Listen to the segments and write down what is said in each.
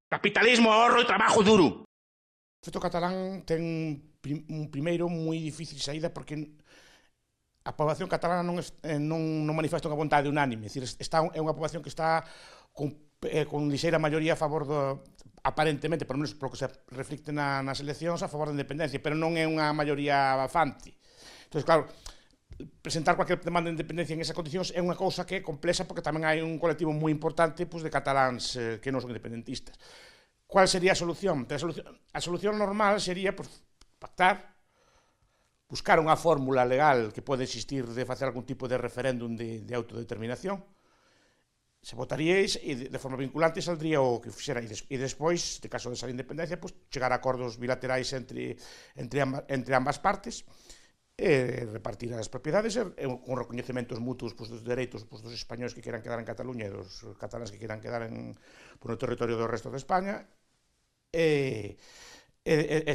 Capitalismo, ahorro e trabajo duro. O feito catalán ten un primeiro moi difícil saída porque a poboación catalana non manifesta unha vontade unánime, é dicir, é unha poboación que está con lixeira maioría a favor aparentemente, por menos polo que se reflicte nas eleccións, a favor da independencia, pero non é unha maioría bafante. Entón, claro, presentar cualquier demanda de independencia en esas condicións é unha cousa que é complexa porque tamén hai un colectivo moi importante de cataláns que non son independentistas. Cual sería a solución? A solución normal sería pactar, buscar unha fórmula legal que pode existir de facer algún tipo de referéndum de autodeterminación, se votaríais e de forma vinculante saldría o que fixera e despois, de caso de salir independencia, chegar a acordos bilaterais entre ambas partes e repartir as propiedades con recoñecementos mutuos dos dereitos dos españoles que queran quedar en Cataluña e dos cataláns que queran quedar no territorio do resto de España e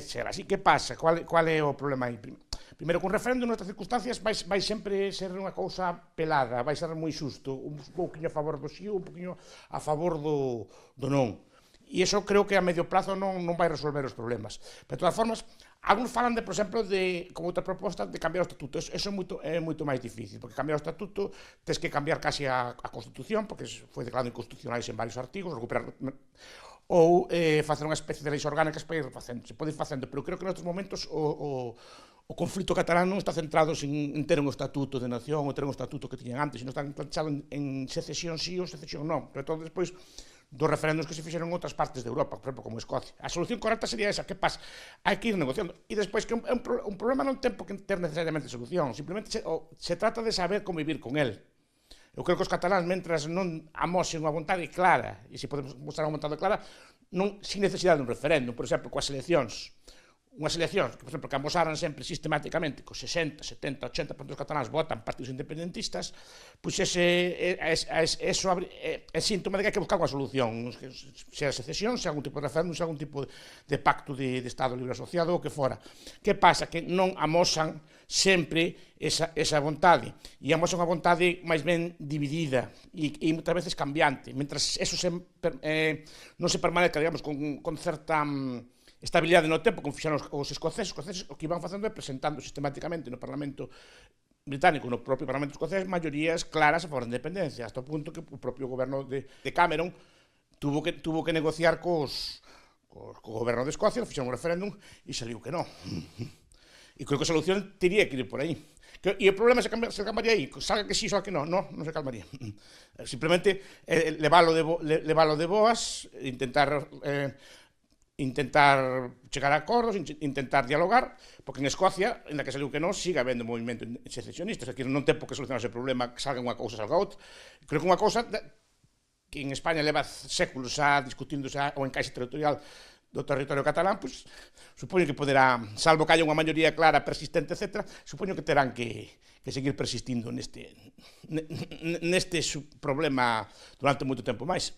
ser así. Que pasa? Cual é o problema aí? Primeiro, con referéndum nestas circunstancias vai sempre ser unha cousa pelada, vai ser moi xusto, un pouquinho a favor do sí, un pouquinho a favor do non. E iso creo que a medio plazo non vai resolver os problemas. Pero, de todas formas, alguns falan, por exemplo, como outra proposta, de cambiar o estatuto. Eso é moito máis difícil, porque cambiar o estatuto tens que cambiar casi a Constitución, porque foi declarado inconstitucionais en varios artigos, recuperar ou facer unha especie de leis orgánicas para ir facendo. Se pode ir facendo, pero creo que nestes momentos o conflito catalán non está centrado en ter un estatuto de nación ou ter un estatuto que tiñan antes, sino está planchado en secesión sí ou secesión non, sobre todo despois dos referéndums que se fixeron en outras partes de Europa, por exemplo, como Escocia. A solución correcta sería esa. Que pasa? Hai que ir negociando. E despois que un problema non ten por que ter necesariamente solución, simplemente se trata de saber convivir con el. Eu creo que os cataláns, mentras non amosen unha vontade clara, e se podemos mostrar unha vontade clara, sin necesidade de un referéndum, por exemplo, coas eleccións, unhas eleccións que, por exemplo, que amosaran sempre sistematicamente cos 60, 70, 80% dos cataláns votan partidos independentistas, pois eso é síntoma de que hai que buscar unha solución, sea secesión, sea algún tipo de referéndum, sea algún tipo de pacto de Estado libre asociado ou que fora. Que pasa? Que non amosan sempre esa vontade, e amosan unha vontade máis ben dividida e moitas veces cambiante, mentras eso non se permanezca, digamos, con certa estabilidade no tempo, como fixeron os escoceses. O que iban facendo é presentando sistematicamente no Parlamento británico, no propio Parlamento escocés, maiorías claras a favor da independencia, hasta o punto que o propio goberno de Cameron tuvo que negociar co goberno de Escocia, fixeron un referéndum e saliu que non. E creo que a solución teria que ir por aí. E o problema se calmaría aí, salga que sí, salga que non se calmaría. Simplemente leválo de boas, intentar chegar a acordos, intentar dialogar, porque en Escocia, en la que saliu que non, siga habendo movimento secesionistas, é dicir, non ten por que solucionarse o problema que salga unha cousa, salga outra. Creo que unha cousa que en España leva séculos discutíndose o encaixe territorial do territorio catalán, pois supoño que poderá, salvo que haya unha maioría clara, persistente, etc., supoño que terán que seguir persistindo neste problema durante moito tempo máis.